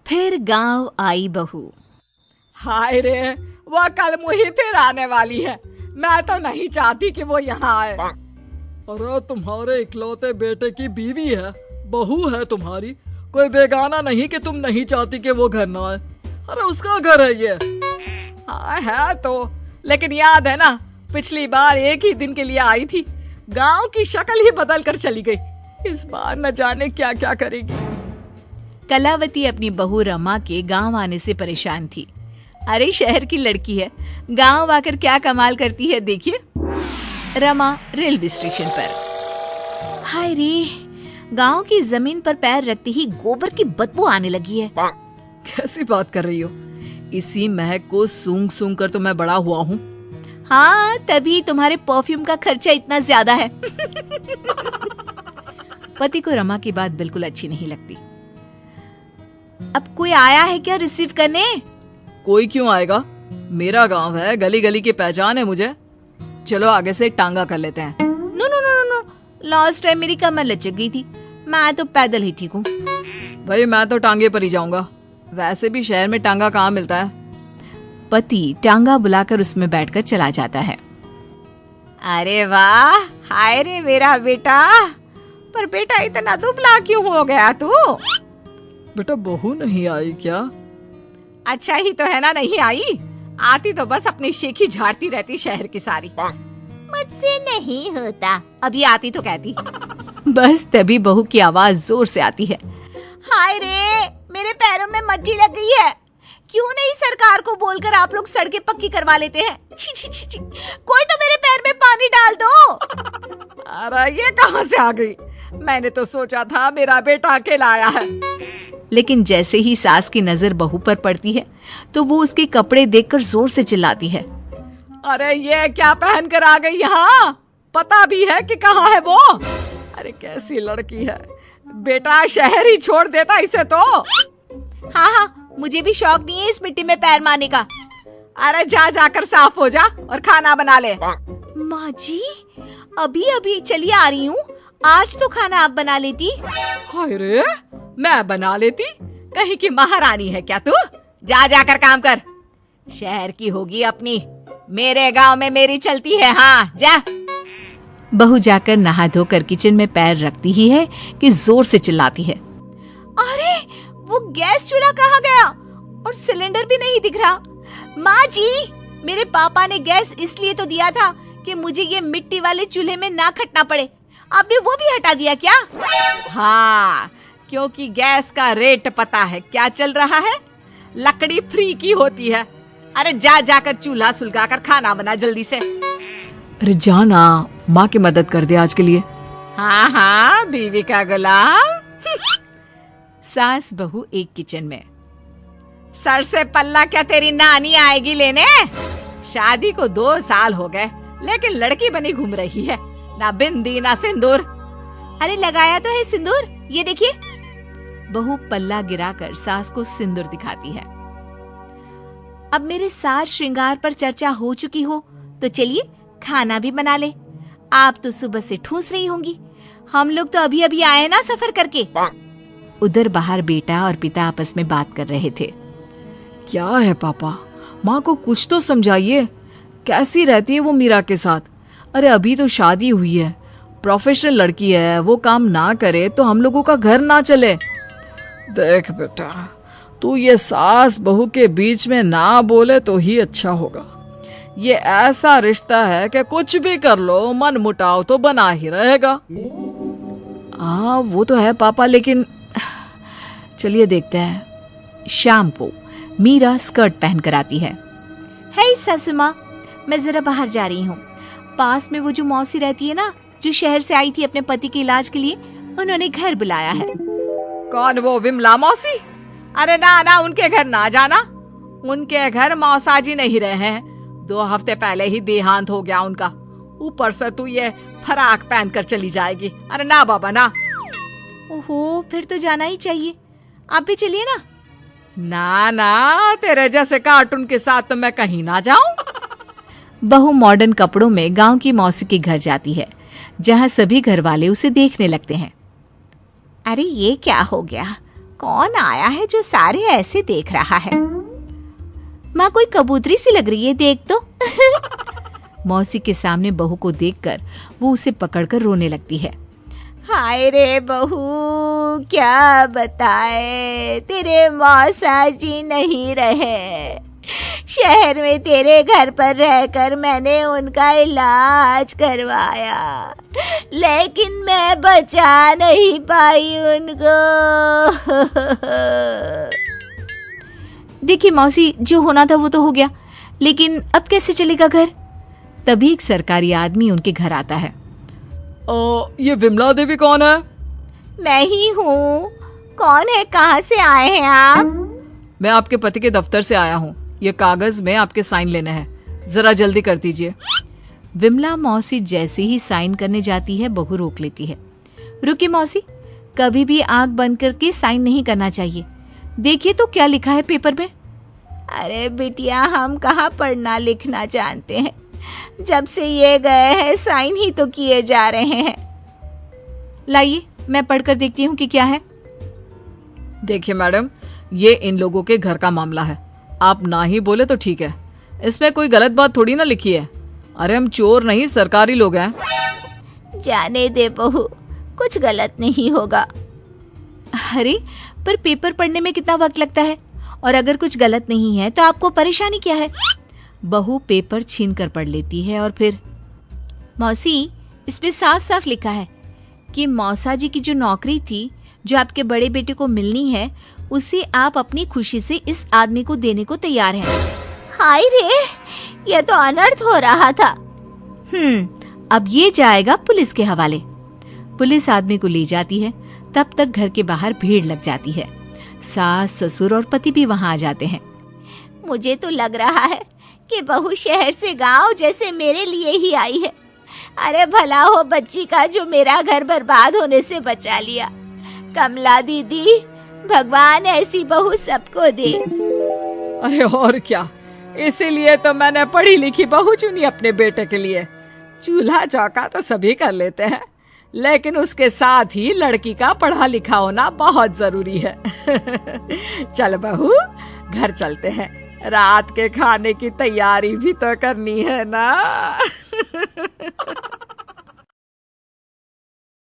फिर गांव आई बहू। हाय रे, वो कल मुही फिर आने वाली है। मैं तो नहीं चाहती कि वो यहाँ आए। अरे तुम्हारे इकलौते बेटे की बीवी है, बहू है तुम्हारी, कोई बेगाना नहीं कि तुम नहीं चाहती कि वो घर ना आए। अरे उसका घर है ये। हाँ है तो, लेकिन याद है ना पिछली बार एक ही दिन के लिए आई थी, गांव की शक्ल ही बदल कर चली गई। इस बार न जाने क्या क्या करेगी। कलावती अपनी बहू रमा के गांव आने से परेशान थी। अरे शहर की लड़की है, गांव आकर क्या कमाल करती है देखिए। रमा रेलवे स्टेशन पर। हाय रे, गांव की जमीन पर पैर रखते ही गोबर की बदबू आने लगी है। कैसी बात कर रही हो? इसी महक को सूंघ सूंघ कर तो मैं बड़ा हुआ हूँ। हाँ, तभी तुम्हारे परफ्यूम का खर्चा इतना ज्यादा है। पति को रमा की बात बिल्कुल अच्छी नहीं लगती। अब कोई आया है क्या रिसीव करने? कोई क्यों आएगा, मेरा गांव है, गली गली की पहचान है मुझे। चलो आगे से टांगा कर लेते हैं। No no no no, last time मेरी कमर लचक गई थी, मैं तो पैदल ही ठीक हूँ। भाई मैं तो टांगे पर ही जाऊंगा, वैसे भी शहर में टांगा कहाँ मिलता है। पति टांगा बुलाकर उसमें बैठकर चला जाता है। अरे वाह, हाय रे मेरा बेटा। पर बेटा इतना दुबला क्यों हो गया तू? बेटा बहू नहीं आई क्या? अच्छा ही तो है ना नहीं आई, आती तो बस अपनी शेखी झाड़ती रहती शहर की सारी। मुझसे नहीं होता, अभी आती तो कहती। बस तभी बहू की आवाज जोर से आती है। हाय रे, मेरे पैरों में मट्टी लग गई है। क्यों नहीं सरकार को बोलकर आप लोग सड़कें पक्की करवा लेते हैं? छी छी छी छी। कोई तो मेरे पैर में पानी डाल दो। अरे ये कहां से आ गई? मैंने तो सोचा था मेरा बेटा अकेला आया है। लेकिन जैसे ही सास की नजर बहू पर पड़ती है तो वो उसके कपड़े देखकर जोर से चिल्लाती है। अरे ये क्या पहन कर आ गई यहाँ? पता भी है कि कहाँ है वो? अरे कैसी लड़की है, बेटा शहर ही छोड़ देता इसे तो। हाँ हाँ, मुझे भी शौक नहीं है इस मिट्टी में पैर मारने का। अरे जा जाकर साफ हो जा और खाना बना ले। माँ जी, अभी अभी चली आ रही हूँ, आज तो खाना आप बना लेती। हाय रे, मैं बना लेती? कहीं की महारानी है क्या तू? जा जाकर काम कर। शहर की होगी अपनी, मेरे गांव में मेरी चलती है। हाँ जा। बहू जाकर नहा धोकर किचन में पैर रखती ही है कि जोर से चिल्लाती है। अरे वो गैस चूल्हा कहाँ गया और सिलेंडर भी नहीं दिख रहा। माँ जी, मेरे पापा ने गैस इसलिए तो दिया था कि मुझे ये मिट्टी वाले चूल्हे में ना खटना पड़े, आपने वो भी हटा दिया क्या? हाँ, क्योंकि गैस का रेट पता है क्या चल रहा है, लकड़ी फ्री की होती है। अरे जा जाकर चूल्हा सुलगा कर खाना बना जल्दी से। अरे जाना, माँ की मदद कर दे आज के लिए। हाँ हाँ, बीवी का गुलाम। सास बहू एक किचन में। सर से पल्ला क्या तेरी नानी आएगी लेने? शादी को 2 साल हो गए, लेकिन लड़की बनी घूम रही है, ना बिंदी ना सिंदूर। अरे लगाया तो है सिंदूर, ये देखिए। बहू पल्ला गिराकर सास को सिंदूर दिखाती है। अब मेरे सार श्रृंगार पर चर्चा हो चुकी हो तो चलिए खाना भी बना ले। आप तो सुबह से ठूस रही होंगी, हम लोग तो अभी अभी आए ना सफर करके। उधर बाहर बेटा और पिता आपस में बात कर रहे थे। क्या है पापा, माँ को कुछ तो समझाइए, कैसी रहती है वो मीरा के साथ? अरे अभी तो शादी हुई है, प्रोफेशनल लड़की है, वो काम ना करे तो हम लोगों का घर ना चले। देख बेटा, तू ये सास बहू के बीच में ना बोले तो ही अच्छा होगा। ये ऐसा रिश्ता है कि कुछ भी कर लो मन मुटाव तो बना ही रहेगा। हाँ वो तो है पापा, लेकिन चलिए देखते हैं। शाम को मीरा स्कर्ट पहनकर आती है। हे सासू माँ, मैं जरा बाहर जा रही हूँ। पास में वो जो मौसी रहती है ना, जो शहर से आई थी अपने पति के इलाज के लिए, उन्होंने घर बुलाया है। कौन वो विमला मौसी? अरे ना ना, उनके घर ना जाना, उनके घर मौसाजी नहीं रहे हैं, 2 हफ्ते पहले ही देहांत हो गया उनका। ऊपर से तू ये फराक पहन कर चली जाएगी। अरे ना बाबा ना। ओहो, फिर तो जाना ही चाहिए, आप भी चलिए ना। ना ना, तेरे जैसे कार्टून के साथ तो मैं कहीं ना जाऊं। बहू मॉडर्न कपड़ों में गांव की मौसी के घर जाती है, जहां सभी घर वाले उसे देखने लगते हैं। अरे ये क्या हो गया, कौन आया है जो सारे ऐसे देख रहा है? माँ, कोई कबूतरी सी लग रही है, देख तो। मौसी के सामने बहू को देखकर वो उसे पकड़कर रोने लगती है। हाय रे बहू, क्या बताए, तेरे मौसा जी नहीं रहे। शहर में तेरे घर पर रहकर मैंने उनका इलाज करवाया, लेकिन मैं बचा नहीं पाई उनको। देखिए मौसी, जो होना था वो तो हो गया, लेकिन अब कैसे चलेगा घर? तभी एक सरकारी आदमी उनके घर आता है। ये विमला देवी कौन है? मैं ही हूँ। कौन है, कहाँ से आए हैं आप? मैं आपके पति के दफ्तर से आया हूँ। ये कागज में आपके साइन लेने हैं, जरा जल्दी कर दीजिए। विमला मौसी जैसे ही साइन करने जाती है, बहू रोक लेती है। रुकिए मौसी, कभी भी आंख बंद करके साइन नहीं करना चाहिए। देखिए तो क्या लिखा है पेपर में। अरे बिटिया, हम कहाँ पढ़ना लिखना जानते हैं। जब से ये गए हैं साइन ही तो किए जा रहे हैं। लाइए, मैं पढ़कर देखती हूँ कि क्या है। देखिए मैडम, ये इन लोगों के घर का मामला है। आप ना ही बोले तो ठीक है, इसमें कोई गलत बात थोड़ी ना लिखी है। अरे हम चोर नहीं, सरकारी लोग हैं। जाने दे बहू, कुछ गलत नहीं होगा। अरे पर पेपर पढ़ने में कितना वक्त लगता है, और अगर कुछ गलत नहीं है तो आपको परेशानी क्या है? बहू पेपर छीन कर पढ़ लेती है और फिर, मौसी, इस पे साफ साफ लिखा है कि मौसा जी की जो नौकरी थी, जो आपके बड़े बेटे को मिलनी है, उसे आप अपनी खुशी से इस आदमी को देने को तैयार हैं। हाय रे, ये तो अनर्थ हो रहा था। अब ये जाएगा पुलिस के हवाले। पुलिस आदमी को ले जाती है। तब तक घर के बाहर भीड़ लग जाती है। सास, ससुर और पति भी वहां आ जाते हैं। मुझे तो लग रहा है कि बहू शहर से गांव जैसे मेरे लिए ही आई है। अरे भला हो बच्ची का जो मेरा घर बर्बाद होने से बचा लिया। कमला दीदी, भगवान ऐसी बहू सबको दे। अरे और क्या, इसीलिए तो मैंने पढ़ी लिखी बहू चुनी अपने बेटे के लिए। चूल्हा चौका तो सभी कर लेते हैं, लेकिन उसके साथ ही लड़की का पढ़ा लिखा होना बहुत जरूरी है। चल बहू, घर चलते हैं, रात के खाने की तैयारी भी तो करनी है ना।